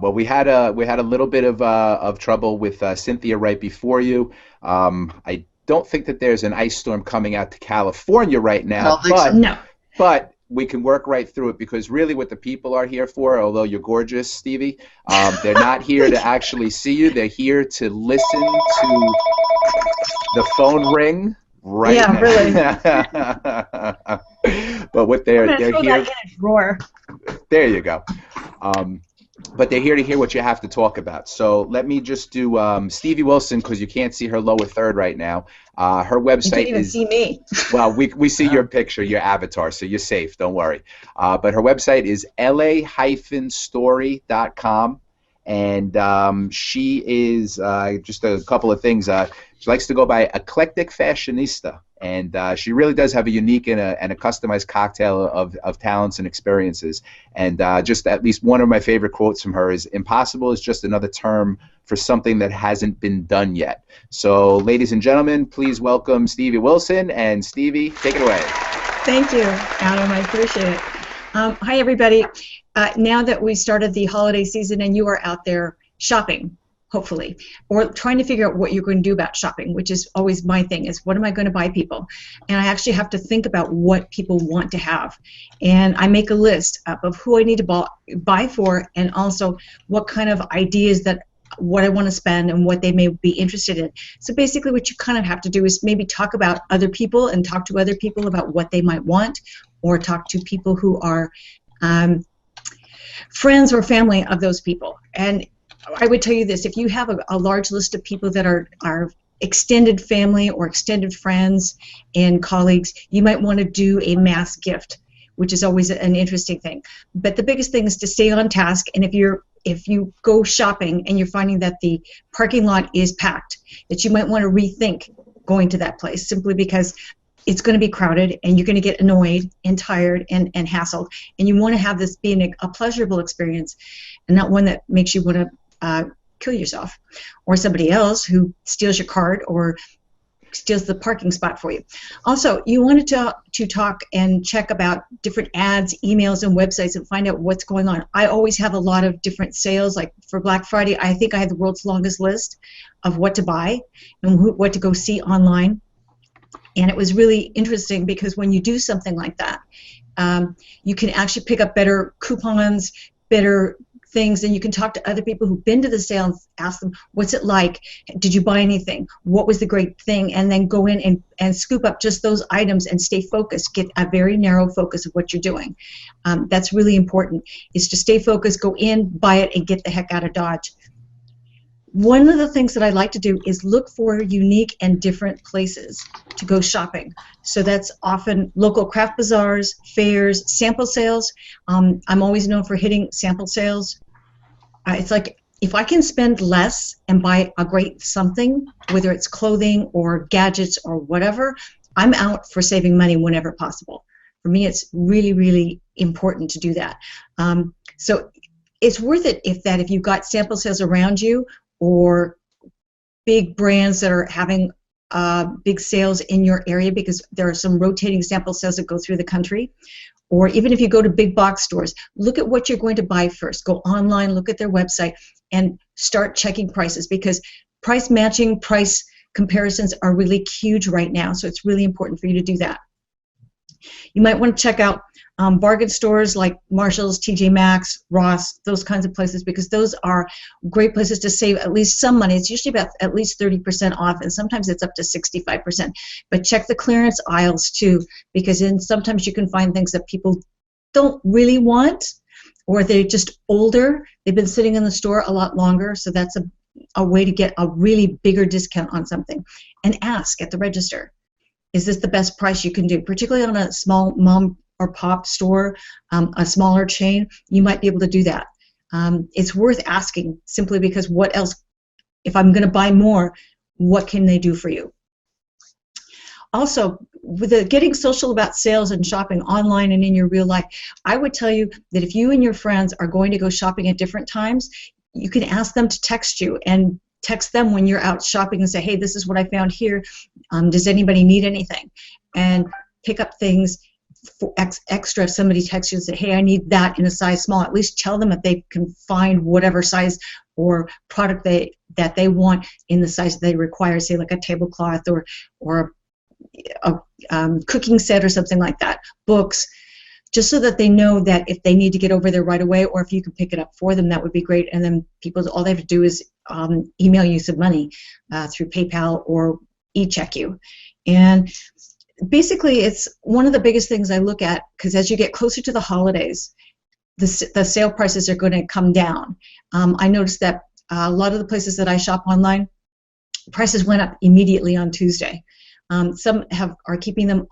Well, we had a little bit of trouble with Cynthia right before you. I don't think that there's an ice storm coming out to California right I now, don't think so. No. but we can work right through it because really what the people are here for, although you're gorgeous, Stevie, they're not here to actually see you. They're here to listen to the phone ring right Yeah, really. now. But what I'm gonna they're throw here. that in a drawer. There you go. But they're here to hear what you have to talk about. So let me just do Stevie Wilson because you can't see her lower third right now. Her You website can't even is see me. well, we see your picture, your avatar, so you're safe. Don't worry. But her website is la-story.com, and she is just a couple of things. She likes to go by eclectic fashionista, and she really does have a unique and a customized cocktail of talents and experiences. And just at least one of my favorite quotes from her is, "Impossible is just another term for something that hasn't been done yet." So, ladies and gentlemen, please welcome Stevie Wilson. And Stevie, take it away. Thank you, Adam. I appreciate it. Hi, everybody. Now that we started the holiday season and you are out there shopping, hopefully, or trying to figure out what you're going to do about shopping, which is always my thing, is what am I going to buy people? And I actually have to think about what people want to have. And I make a list of who I need to buy for, and also what kind of ideas what I want to spend and what they may be interested in. So basically what you kind of have to do is maybe talk about other people and talk to other people about what they might want, or talk to people who are friends or family of those people. And I would tell you this, if you have a large list of people that are extended family or extended friends and colleagues, you might want to do a mass gift, which is always an interesting thing. But the biggest thing is to stay on task, and if you go shopping and you're finding that the parking lot is packed, that you might want to rethink going to that place, simply because it's going to be crowded and you're going to get annoyed and tired and hassled, and you want to have this being a pleasurable experience and not one that makes you want to kill yourself or somebody else who steals your cart or steals the parking spot for you. Also, you wanted to talk and check about different ads, emails, and websites and find out what's going on. I always have a lot of different sales. Like for Black Friday, I think I had the world's longest list of what to buy and what to go see online. And it was really interesting because when you do something like that, you can actually pick up better coupons, better things, and you can talk to other people who've been to the sale and ask them, what's it like? Did you buy anything? What was the great thing? And then go in and scoop up just those items and stay focused. Get a very narrow focus of what you're doing. That's really important, is to stay focused, go in, buy it, and get the heck out of Dodge. One of the things that I like to do is look for unique and different places to go shopping. So that's often local craft bazaars, fairs, sample sales. I'm always known for hitting sample sales. It's like if I can spend less and buy a great something, whether it's clothing or gadgets or whatever, I'm out for saving money whenever possible. For me, it's really, really important to do that. So it's worth it if you've got sample sales around you, or big brands that are having big sales in your area, because there are some rotating sample sales that go through the country. Or even if you go to big box stores, look at what you're going to buy first. Go online, look at their website, and start checking prices, because price matching, price comparisons are really huge right now, so it's really important for you to do that. You might want to check out bargain stores like Marshall's, TJ Maxx, Ross, those kinds of places, because those are great places to save at least some money. It's usually about at least 30% off, and sometimes it's up to 65%. But check the clearance aisles too, because then sometimes you can find things that people don't really want, or they're just older. They've been sitting in the store a lot longer, so that's a way to get a really bigger discount on something. And ask at the register, is this the best price you can do? Particularly on a small mom or pop store, a smaller chain, you might be able to do that. It's worth asking, simply because what else, if I'm going to buy more, what can they do for you? Also, with getting social about sales and shopping online and in your real life, I would tell you that if you and your friends are going to go shopping at different times, you can ask them to text you, and text them when you're out shopping and say, hey, this is what I found here. Does anybody need anything? And pick up things for extra, if somebody texts you and say, hey, I need that in a size small, at least tell them that they can find whatever size or product that they want in the size that they require, say like a tablecloth or a cooking set or something like that, books, just so that they know that if they need to get over there right away, or if you can pick it up for them, that would be great. And then people, all they have to do is email you some money through PayPal or e-check you. And basically, it's one of the biggest things I look at, because as you get closer to the holidays, the sale prices are going to come down. I noticed that a lot of the places that I shop online, prices went up immediately on Tuesday. Some are keeping them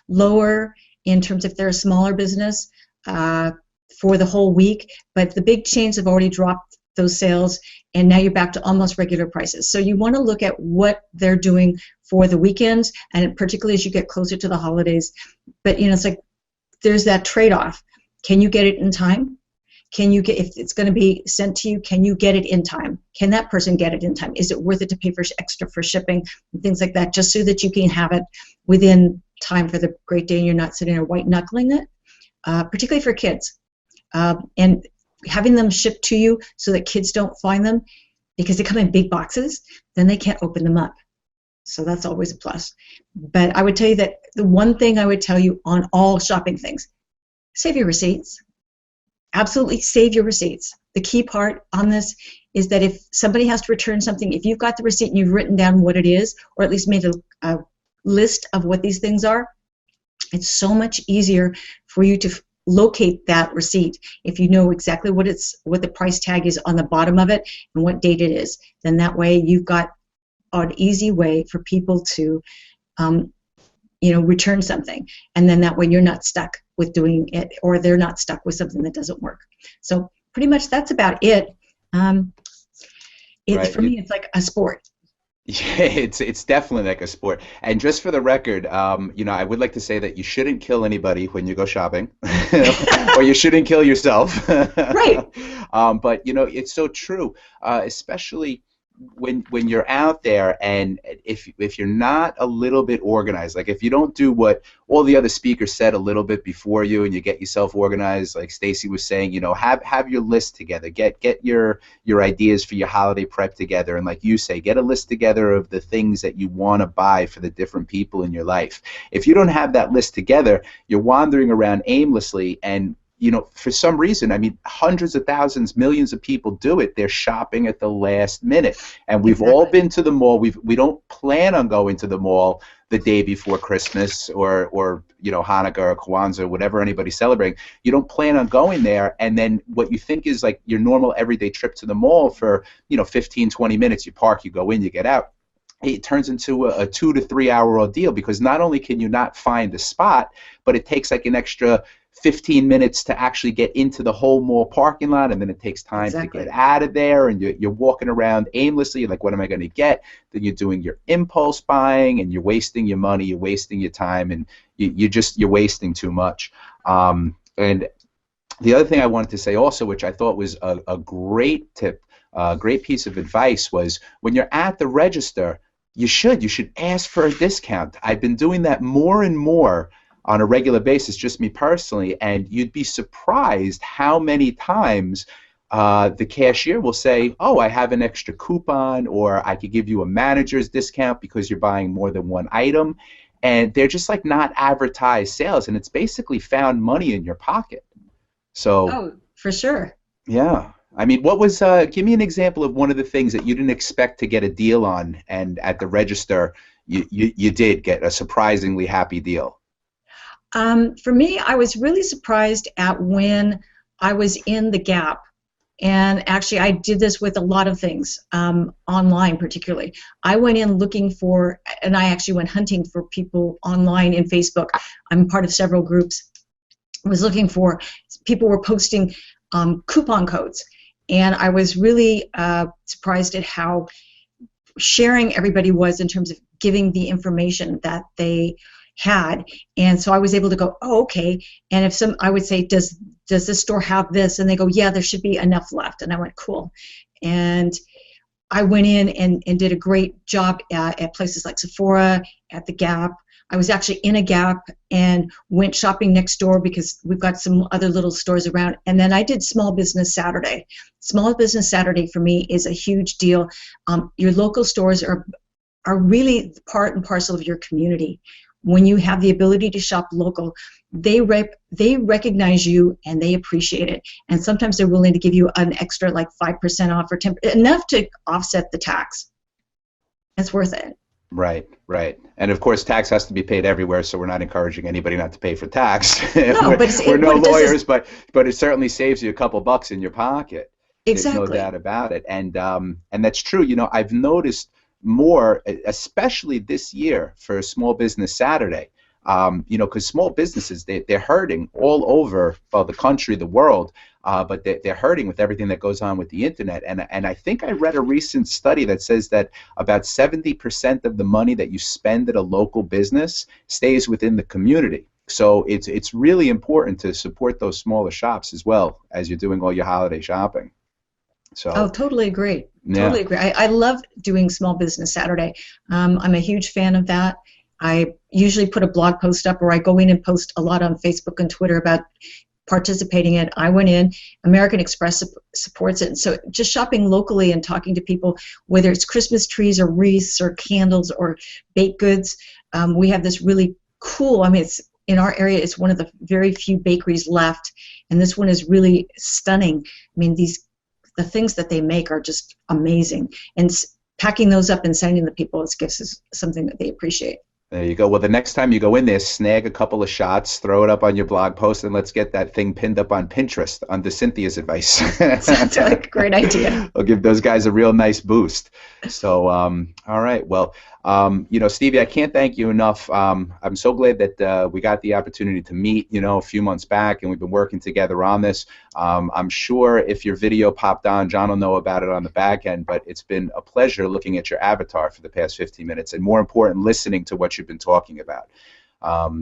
lower in terms if they're a smaller business for the whole week, but the big chains have already dropped those sales, and now you're back to almost regular prices. So you want to look at what they're doing for the weekends, and particularly as you get closer to the holidays. But it's like there's that trade-off. Can you get it in time? Can you get, if it's going to be sent to you, can you get it in time? Can that person get it in time? Is it worth it to pay for extra for shipping and things like that, just so that you can have it within time for the great day and you're not sitting there white knuckling it, particularly for kids. And having them shipped to you so that kids don't find them, because they come in big boxes, then they can't open them up. So that's always a plus. But I would tell you that the one thing I would tell you on all shopping things, save your receipts. Absolutely save your receipts. The key part on this is that if somebody has to return something, if you've got the receipt and you've written down what it is, or at least made a list of what these things are, it's so much easier for you to locate that receipt if you know exactly what the price tag is on the bottom of it and what date it is. Then that way you've got an easy way for people to return something, and then that way you're not stuck with doing it, or they're not stuck with something that doesn't work. So pretty much that's about it. Right. For me, it's like a sport. Yeah, it's definitely like a sport. And just for the record, I would like to say that you shouldn't kill anybody when you go shopping, or you shouldn't kill yourself. Right. But it's so true, especially when you're out there, and if you're not a little bit organized, like if you don't do what all the other speakers said a little bit before you, and you get yourself organized, like Stacey was saying, have your list together, get your ideas for your holiday prep together, and like you say, get a list together of the things that you want to buy for the different people in your life. If you don't have that list together, you're wandering around aimlessly, and for some reason, I mean, hundreds of thousands, millions of people do it. They're shopping at the last minute. And we've all been to the mall. We don't plan on going to the mall the day before Christmas or Hanukkah or Kwanzaa or whatever anybody's celebrating. You don't plan on going there. And then what you think is like your normal everyday trip to the mall for, 15, 20 minutes, you park, you go in, you get out. It turns into a 2 to 3 hour ordeal, because not only can you not find the spot, but it takes like an extra 15 minutes to actually get into the whole mall parking lot, and then it takes time to get out of there, and you're walking around aimlessly. You're like, what am I going to get? Then you're doing your impulse buying, and you're wasting your money, you're wasting your time, and you're wasting too much. And the other thing I wanted to say also, which I thought was a great tip, a great piece of advice, was when you're at the register, you should ask for a discount. I've been doing that more and more on a regular basis, just me personally, and you'd be surprised how many times the cashier will say, oh, I have an extra coupon, or I could give you a manager's discount because you're buying more than one item. And they're just like not advertised sales, and it's basically found money in your pocket. So, oh, for sure. Yeah. I mean, what was, give me an example of one of the things that you didn't expect to get a deal on, and at the register, you did get a surprisingly happy deal. For me, I was really surprised at when I was in the Gap, and actually I did this with a lot of things, online particularly. I went in looking for, and I actually went hunting for people online in Facebook. I'm part of several groups. I was looking for, people were posting coupon codes, and I was really surprised at how sharing everybody was in terms of giving the information that they had. And so I was able to go, oh, okay. And if I would say, does this store have this? And they go, yeah, there should be enough left. And I went, cool. And I went in and did a great job at places like Sephora, at the Gap, I was actually in a Gap and went shopping next door because we've got some other little stores around. And then I did Small Business Saturday. Small Business Saturday for me is a huge deal. Your local stores are really part and parcel of your community. When you have the ability to shop local, they recognize you and they appreciate it. And sometimes they're willing to give you an extra like 5% off or 10%, enough to offset the tax. It's worth it. Right, right. And of course, tax has to be paid everywhere, so we're not encouraging anybody not to pay for tax. No, but we're no lawyers, but it certainly saves you a couple bucks in your pocket. Exactly. There's no doubt about it. And that's true. You know, I've noticed more, especially this year for Small Business Saturday, you know, because small businesses, they're hurting all over, well, the country, the world, but they're hurting with everything that goes on with the internet. And I think I read a recent study that says that about 70% of the money that you spend at a local business stays within the community. So it's really important to support those smaller shops as well as you're doing all your holiday shopping. So, oh, totally agree. Yeah. Totally agree. I love doing Small Business Saturday. I'm a huge fan of that. I usually put a blog post up, or I go in and post a lot on Facebook and Twitter about participating in it. I went in. American Express supports it. And so just shopping locally and talking to people, whether it's Christmas trees or wreaths or candles or baked goods, we have this really cool, I mean, it's in our area, it's one of the very few bakeries left, and this one is really stunning. I mean, the things that they make are just amazing, and packing those up and sending the people as gifts is something that they appreciate. There you go. Well, the next time you go in there, snag a couple of shots, throw it up on your blog post, and let's get that thing pinned up on Pinterest under Cynthia's advice. Sounds like a great idea. I'll give those guys a real nice boost. So, all right. Well, you know, Stevie, I can't thank you enough. I'm so glad that we got the opportunity to meet, you know, a few months back, and we've been working together on this. I'm sure if your video popped on, John will know about it on the back end, but it's been a pleasure looking at your avatar for the past 15 minutes, and more important, listening to what you've been talking about.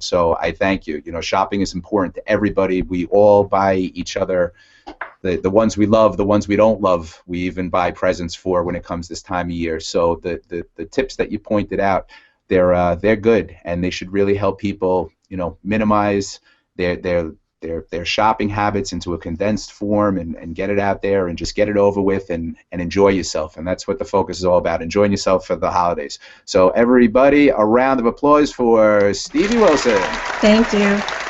So I thank you. You know, shopping is important to everybody. We all buy each other, the ones we love, the ones we don't love, we even buy presents for when it comes this time of year. So the tips that you pointed out, they're good, and they should really help people, you know, minimize their shopping habits into a condensed form and get it out there and just get it over with and enjoy yourself. And that's what the focus is all about, enjoying yourself for the holidays. So everybody, a round of applause for Stevie Wilson. Thank you.